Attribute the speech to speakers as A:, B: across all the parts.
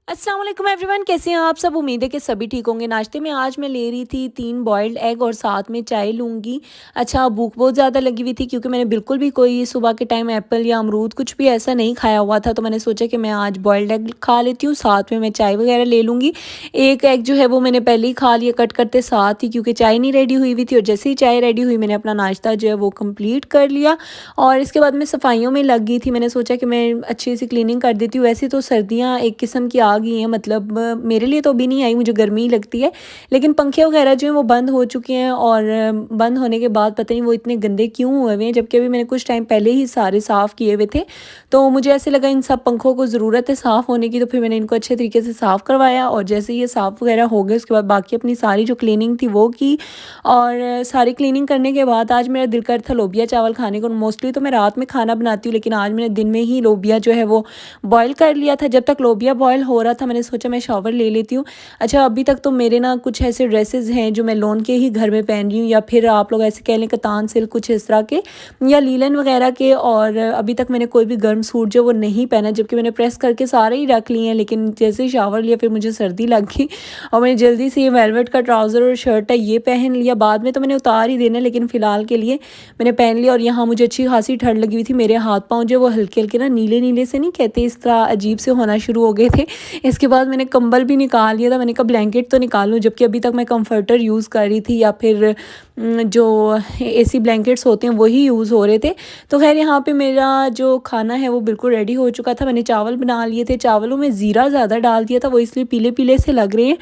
A: अस्सलाम वालेकुम एवरीवन, कैसे हैं आप सब। उम्मीद है कि सभी ठीक होंगे। नाश्ते में आज मैं ले रही थी 3 बॉइल्ड एग और साथ में चाय लूँगी। अच्छा, भूख बहुत ज़्यादा लगी हुई थी क्योंकि मैंने बिल्कुल भी कोई सुबह के टाइम एप्पल या अमरूद कुछ भी ऐसा नहीं खाया हुआ था, तो मैंने सोचा कि मैं आज बॉइल्ड एग खा लेती हूँ, साथ में मैं चाय वगैरह ले लूँगी। एक एग जो है वो मैंने पहले ही खा लिया कट करते साथ ही, क्योंकि चाय नहीं रेडी हुई हुई थी, और जैसे ही चाय रेडी हुई मैंने अपना नाश्ता जो है वो कंप्लीट कर लिया। और इसके बाद मैं सफाइयों में लग गई थी। मैंने सोचा कि मैं अच्छी सी क्लीनिंग कर देती हूँ। वैसे तो सर्दियाँ एक किस्म की आ गई हैं, मतलब मेरे लिए तो अभी नहीं आई, मुझे गर्मी ही लगती है, लेकिन पंखे वगैरह जो हैं वो बंद हो चुके हैं। और बंद होने के बाद पता नहीं वो इतने गंदे क्यों हुए हुए हैं, जबकि अभी मैंने कुछ टाइम पहले ही सारे साफ़ किए हुए थे। तो मुझे ऐसे लगा इन सब पंखों को ज़रूरत है साफ़ होने की, तो फिर मैंने इनको अच्छे तरीके से साफ़ करवाया। और जैसे ये साफ़ वगैरह हो गए उसके बाद बाकी अपनी सारी जो क्लीनिंग थी वो की। और सारी क्लीनिंग करने के बाद आज मेरा दिल कर था लोबिया चावल खाने को। मोस्टली तो मैं रात में खाना बनाती हूँ, लेकिन आज मैंने दिन में ही लोबिया जो है वो बॉयल कर लिया था। जब तक लोबिया बॉयल हो रहा था मैंने सोचा मैं शावर ले लेती हूँ। अच्छा, अभी तक तो मेरे ना कुछ ऐसे ड्रेसेस हैं जो मैं लोन के ही घर में पहन रही हूँ, या फिर आप लोग ऐसे कह लें कतान सिल्क कुछ इस तरह के, या लीलन वगैरह के। और अभी तक मैंने कोई भी गर्म सूट जो वो नहीं पहना, जबकि मैंने प्रेस करके सारे ही रख लिए हैं। लेकिन जैसे ही शावर लिया फिर मुझे सर्दी लग गई, और मैंने जल्दी से ये वेलवेट का ट्राउज़र और शर्ट है ये पहन लिया। बाद में तो मैंने उतार ही देना, लेकिन फ़िलहाल के लिए मैंने पहन लिया। और यहाँ मुझे अच्छी खासी ठंड लगी हुई थी, मेरे हाथ पाँव जो वो हल्के हल्के ना नीले नीले से नहीं कहते, इस तरह अजीब से होना शुरू हो गए थे। इसके बाद मैंने कंबल भी निकाल लिया था। मैंने कहा ब्लैंकेट तो निकालूं, जबकि अभी तक मैं कंफर्टर यूज़ कर रही थी, या फिर जो एसी ब्लैंकेट्स होते हैं वही यूज़ हो रहे थे। तो खैर यहाँ पे मेरा जो खाना है वो बिल्कुल रेडी हो चुका था। मैंने चावल बना लिए थे, चावलों में ज़ीरा ज़्यादा डाल दिया था, वो इसलिए पीले पीले से लग रहे हैं।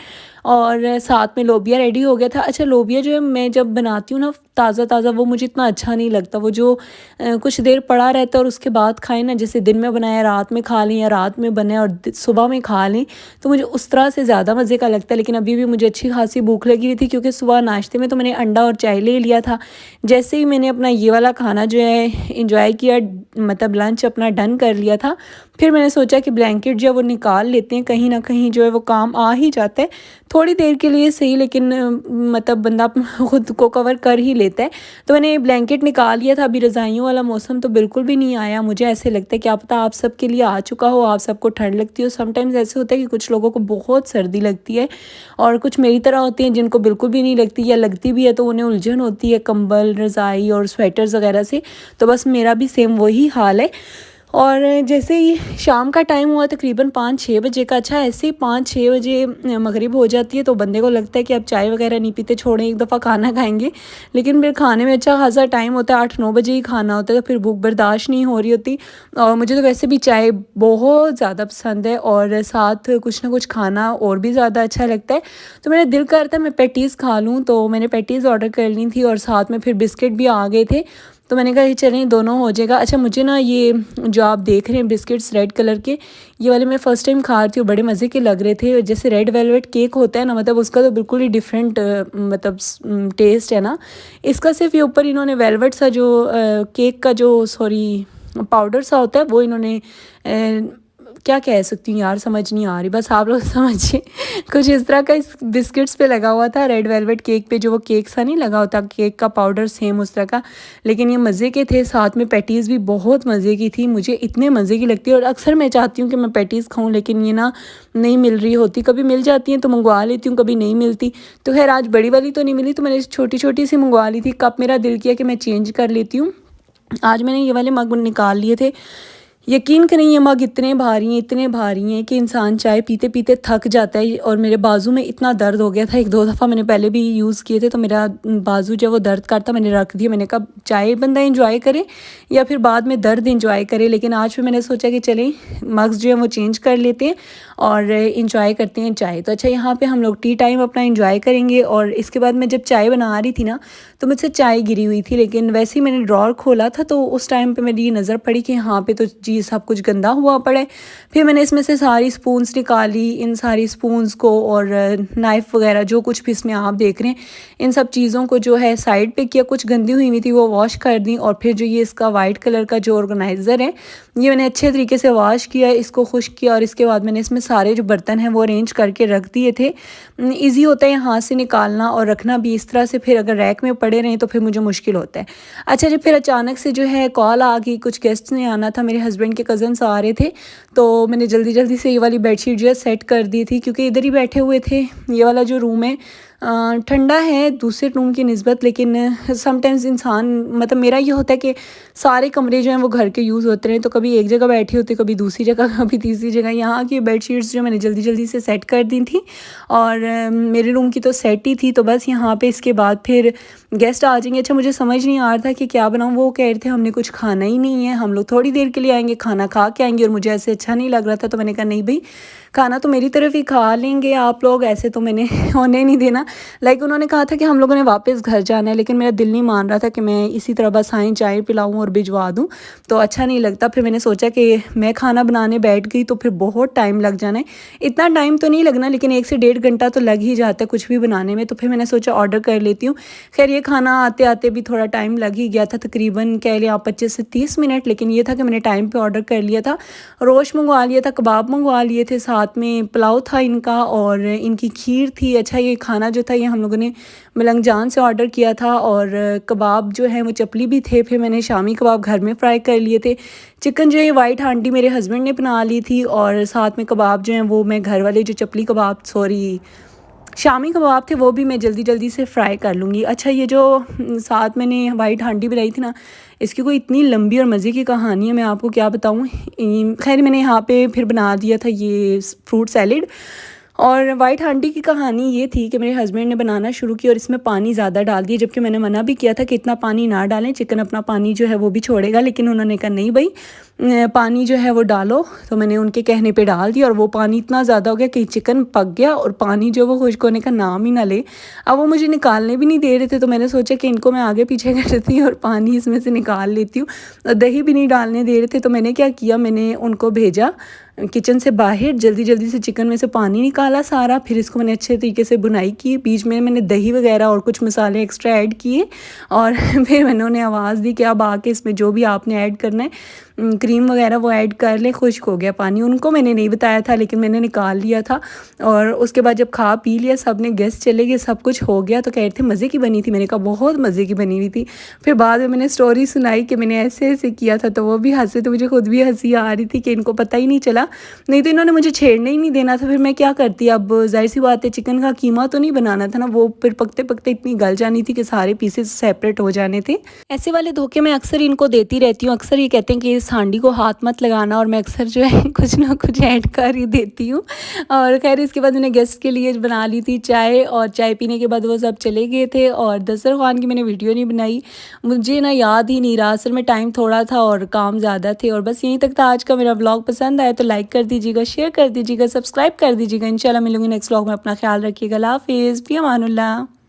A: और साथ में लोबिया रेडी हो गया था। अच्छा, लोबिया जो है मैं जब बनाती हूँ ना ताज़ा ताज़ा, वो मुझे इतना अच्छा नहीं लगता। वो जो कुछ देर पड़ा रहता है और उसके बाद खाएं ना, जैसे दिन में बनाया रात में खा लें, या रात में बने और सुबह में खा लें, तो मुझे उस तरह से ज़्यादा मज़े का लगता है। लेकिन अभी भी मुझे अच्छी खासी भूख लगी हुई थी, क्योंकि सुबह नाश्ते में तो मैंने अंडा और चाय ले लिया था। जैसे ही मैंने अपना ये वाला खाना जो है इंजॉय किया, मतलब लंच अपना डन कर लिया था, फिर मैंने सोचा कि ब्लैंकेट जो है वो निकाल लेते हैं, कहीं ना कहीं जो है वो काम आ ही जाता है। थोड़ी देर के लिए सही, लेकिन मतलब बंदा खुद को कवर कर ही लेता है। तो मैंने ब्लैंकेट निकाल लिया था। अभी रज़ाइयों वाला मौसम तो बिल्कुल भी नहीं आया। मुझे ऐसे लगता है क्या पता आप सबके लिए आ चुका हो, आप सबको ठंड लगती हो। समटाइम्स ऐसे होता है कि कुछ लोगों को बहुत सर्दी लगती है, और कुछ मेरी तरह होते हैं जिनको बिल्कुल भी नहीं लगती, या लगती भी है तो उन्हें उलझन होती है कंबल रज़ाई और स्वेटर्स वगैरह से। तो बस मेरा भी सेम वही हाल है। और जैसे ही शाम का टाइम हुआ तकरीबन 5-6 बजे का, अच्छा ऐसे ही 5-6 बजे मगरिब हो जाती है, तो बंदे को लगता है कि अब चाय वगैरह नहीं पीते, छोड़ें एक दफ़ा खाना खाएंगे। लेकिन फिर खाने में अच्छा खासा टाइम होता है, 8-9 बजे ही खाना होता है, तो फिर भूख बर्दाश्त नहीं हो रही होती। और मुझे तो वैसे भी चाय बहुत ज़्यादा पसंद है, और साथ कुछ ना कुछ खाना और भी ज़्यादा अच्छा लगता है। तो मेरा दिल करता है मैं पैटीज़ खा लूँ, तो मैंने पैटीज़ ऑर्डर कर ली थी, और साथ में फिर बिस्किट भी आ गए थे। तो मैंने कहा ये चलें दोनों हो जाएगा। अच्छा, मुझे ना ये जो आप देख रहे हैं बिस्किट्स रेड कलर के, ये वाले मैं फ़र्स्ट टाइम खा रही हूँ, बड़े मज़े के लग रहे थे। जैसे रेड वेलवेट केक होता है ना, मतलब उसका तो बिल्कुल ही डिफरेंट मतलब टेस्ट है ना। इसका सिर्फ ये ऊपर इन्होंने वेलवेट सा जो केक का जो सॉरी पाउडर सा होता है वो इन्होंने क्या कह सकती हूँ यार, समझ नहीं आ रही, बस आप लोग समझिए। कुछ इस तरह का इस बिस्किट्स पे लगा हुआ था, रेड वेलवेट केक पे जो वो केक सा नहीं लगा होता केक का पाउडर, सेम उस तरह का। लेकिन ये मज़े के थे, साथ में पैटीज़ भी बहुत मज़े की थी, मुझे इतने मज़े की लगती है। और अक्सर मैं चाहती हूँ कि मैं पैटीज़ खाऊँ, लेकिन ये ना नहीं मिल रही होती। कभी मिल जाती हैं तो मंगवा लेती हूँ, कभी नहीं मिलती। तो खैर आज बड़ी वाली तो नहीं मिली, तो मैंने छोटी छोटी सी मंगवा ली थी। कप मेरा दिल किया कि मैं चेंज कर लेती हूँ। आज मैंने ये वाले मग निकाल लिए थे। यकीन करें ये मग इतने भारी हैं कि इंसान चाय पीते पीते थक जाता है। और मेरे बाजू में इतना दर्द हो गया था, 1-2 दफ़ा मैंने पहले भी यूज़ किए थे, तो मेरा बाजू जब वो दर्द करता मैंने रख दिया। मैंने कहा चाय बंदा इंजॉय करे या फिर बाद में दर्द इंजॉय करे। लेकिन आज फिर मैंने सोचा कि चलें मग्स जो है वो चेंज कर लेते हैं और इंजॉय करते हैं चाय। तो अच्छा, यहाँ पे हम लोग टी टाइम अपना इंजॉय करेंगे। और इसके बाद मैं जब चाय बना रही थी ना, तो मुझसे चाय गिरी हुई थी, लेकिन वैसे ही मैंने ड्रॉर खोला था तो उस टाइम पे मेरी नज़र पड़ी कि यहाँ पे तो जी सब कुछ गंदा हुआ पड़ा है। फिर मैंने इसमें से सारी स्पून्स निकाली, इन सारी स्पून्स को और नाइफ़ वगैरह जो कुछ भी इसमें आप देख रहे हैं, इन सब चीज़ों को जो है साइड पे किया। कुछ गंदी हुई थी वो वॉश कर दी। और फिर जो ये इसका वाइट कलर का जो ऑर्गेनाइज़र है, ये मैंने अच्छे तरीके से वॉश किया, इसको खुश्क किया, और इसके बाद मैंने इसमें सारे जो बर्तन हैं वो अरेंज करके रख दिए थे। ईज़ी होता है हाथ से निकालना और रखना भी इस तरह से, फिर अगर रैक में पड़े रहें तो फिर मुझे मुश्किल होता है। अच्छा जी, फिर अचानक से जो है कॉल आ गई, कुछ गेस्ट ने आना था, मेरे हस्बैंड हस्बैंड के कज़न्स आ रहे थे, तो मैंने जल्दी जल्दी से ये वाली बेडशीट जो है सेट कर दी थी, क्योंकि इधर ही बैठे हुए थे। ये वाला जो रूम है ठंडा है दूसरे रूम की निस्बत, लेकिन समटाइम्स इंसान मतलब मेरा ये होता है कि सारे कमरे जो हैं वो घर के यूज़ होते हैं, तो कभी एक जगह बैठी होती, कभी दूसरी जगह, कभी तीसरी जगह। यहाँ की बेडशीट्स जो मैंने जल्दी जल्दी से सेट कर दी थी, और मेरे रूम की तो सेट ही थी। तो बस यहाँ पे इसके बाद फिर गेस्ट आ जाएंगे। अच्छा, मुझे समझ नहीं आ रहा था कि क्या बनाऊँ। वो कह रहे थे हमने कुछ खाना ही नहीं है, हम लोग थोड़ी देर के लिए आएंगे, खाना खा के आएंगे, और मुझे ऐसे अच्छा नहीं लग रहा था। तो मैंने कहा नहीं भाई, खाना तो मेरी तरफ ही खा लेंगे आप लोग, ऐसे तो मैंने होने नहीं देना। लाइक उन्होंने कहा था कि हम लोगों ने वापस घर जाना है, लेकिन मेरा दिल नहीं मान रहा था कि मैं इसी तरह बस आएँ, चाय पिलाऊँ और भिजवा दूँ, तो अच्छा नहीं लगता। फिर मैंने सोचा कि मैं खाना बनाने बैठ गई तो फिर बहुत टाइम लग जाना है। इतना टाइम तो नहीं लगना, लेकिन 1 से 1.5 घंटा तो लग ही जाता है कुछ भी बनाने में। तो फिर मैंने सोचा ऑर्डर कर लेती हूँ। खैर ये खाना आते आते भी थोड़ा टाइम लग ही गया था, तकरीबन कह लिया आप 25 से 30 मिनट। लेकिन ये था कि मैंने टाइम पे ऑर्डर कर लिया था। रोश मंगवा लिया था, कबाब मंगवा लिए थे, साथ में पुलाव था इनका और इनकी खीर थी। अच्छा, ये खाना जो था ये हम लोगों ने मलंग जान से ऑर्डर किया था, और कबाब जो है वो चपली भी थे। फिर मैंने शामी कबाब घर में फ्राई कर लिए थे। चिकन जो है वाइट हांडी मेरे हस्बैंड ने बना ली थी, और साथ में कबाब जो हैं वो मैं घर वाले जो चपली कबाब, सॉरी शामी कबाब थे, वो भी मैं जल्दी जल्दी से फ्राई कर लूँगी। अच्छा, ये जो साथ मैंने वाइट हांडी बनाई थी ना, इसकी कोई इतनी लंबी और मज़े की कहानी है, मैं आपको क्या बताऊँ। खैर मैंने यहाँ पे फिर बना दिया था ये फ्रूट सैलेड। और वाइट हांडी की कहानी ये थी कि मेरे हस्बैंड ने बनाना शुरू की और इसमें पानी ज़्यादा डाल दिया, जबकि मैंने मना भी किया था कि इतना पानी ना डालें, चिकन अपना पानी जो है वो भी छोड़ेगा। लेकिन उन्होंने कहा नहीं भाई, पानी जो है वो डालो। तो मैंने उनके कहने पे डाल दिया, और वो पानी इतना ज़्यादा हो गया कि चिकन पक गया, और पानी जो वो खुश्क होने का नाम ही ना ले। अब वो मुझे निकालने भी नहीं दे रहे थे, तो मैंने सोचा कि इनको मैं आगे पीछे करती हूँ और पानी इसमें से निकाल लेती हूँ। दही भी नहीं डालने दे रहे थे, तो मैंने क्या किया, मैंने उनको भेजा किचन से बाहर, जल्दी जल्दी से चिकन में से पानी निकाला सारा। फिर इसको मैंने अच्छे तरीके से बुनाई की, बीच में मैंने दही वगैरह और कुछ मसाले एक्स्ट्रा ऐड किए, और फिर मैंने उन्हें आवाज़ दी कि अब आके इसमें जो भी आपने ऐड करना है, क्रीम वगैरह वो ऐड कर ले। खुश्क हो गया पानी, उनको मैंने नहीं बताया था, लेकिन मैंने निकाल लिया था। और उसके बाद जब खा पी लिया सब ने, गेस्ट चले गए, सब कुछ हो गया, तो कह रहे थे मज़े की बनी थी। मैंने कहा बहुत मज़े की बनी हुई थी। फिर बाद में मैंने स्टोरी सुनाई कि मैंने ऐसे ऐसे किया था, तो वो भी हंसे, तो मुझे खुद भी हंसी आ रही थी कि इनको पता ही नहीं चला, नहीं तो इन्होंने मुझे छेड़ने ही नहीं देना था। फिर मैं क्या करती, अब जाहिर सी बात है चिकन का कीमा तो नहीं बनाना था ना, वो फिर पकते पकते इतनी गल जानी थी कि सारे पीसेस सेपरेट हो जाने थे। ऐसे वाले धोखे मैं अक्सर इनको देती रहती हूँ। अक्सर ये कहते हैं कि इस हांडी को हाथ मत लगाना, और मैं अक्सर जो है कुछ ना कुछ ऐड कर ही देती हूँ। और खैर इसके बाद मैंने गेस्ट के लिए बना ली थी चाय, और चाय पीने के बाद वो सब चले गए थे। और दस्तरखान की मैंने वीडियो नहीं बनाई, मुझे ना याद ही नहीं रहा, असल में टाइम थोड़ा था और काम ज़्यादा थे। और बस यहीं तक था आज का मेरा व्लॉग। पसंद आया तो लाइक कर दीजिएगा, शेयर कर दीजिएगा, सब्सक्राइब कर दीजिएगा। इंशाल्लाह मिलूंगी नेक्स्ट व्लॉग में। अपना ख्याल रखिएगा। अल्लाह हाफिज़, फी अमानुल्लाह।